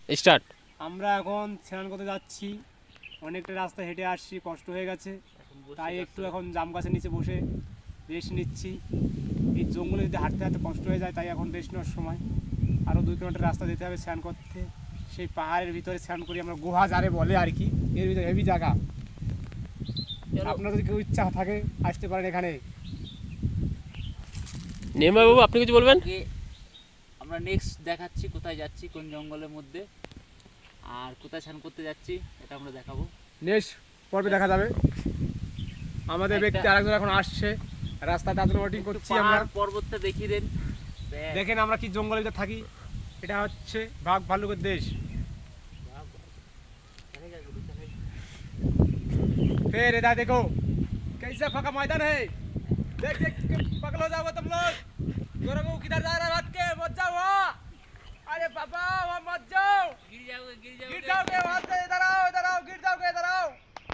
Start. আমরা এখন স্নান করতে যাচ্ছি, অনেকটা রাস্তা হেঁটে আসছি, কষ্ট হয়ে গেছে, তাই একটু এখন জাম গাছের নিচে বসে রেস্ট নিচ্ছি। এই জঙ্গলে যদি হাঁটতে হাঁটতে কষ্ট হয়ে যায়, তাই এখন রেস্ট নেওয়ার সময়। আরও 2 কিলোমিটার রাস্তা যেতে হবে স্নান করতে। সেই পাহাড়ের ভিতরে স্নান করি আমরা, গুহা যারে বলে আর কি, এর ভিতরে হেভি জায়গা। আপনার যদি কেউ ইচ্ছা থাকে আসতে পারেন এখানে। নির্ময় বাবু, আপনি কিছু বলবেন? আমরা নেক্সট দেখাচ্ছি কোথায় যাচ্ছি, কোন জঙ্গলের মধ্যে আর কোথায় স্নান করতে যাচ্ছি, এটা আমরা দেখাবো। নেক্সট পর্বে দেখা যাবে। আমাদের ব্যক্তি আরেকজন এখন আসছে, রাস্তা তার জন্য ওয়েটিং করছি আমরা। পর্বতটা দেখিয়ে দেন, দেখেন আমরা কি জঙ্গলের ভিতরে থাকি। এটা হচ্ছে বাঘ ভাল্লুকের দেশ। फिर इधर देखो कैसा फका मैदान है। देख देख के पगल हो जाओगे तुम लोग। गोरगो किधर जा रहा है? भाग के मत जाओ वहाँ। अरे बाबा वहाँ मत जाओ।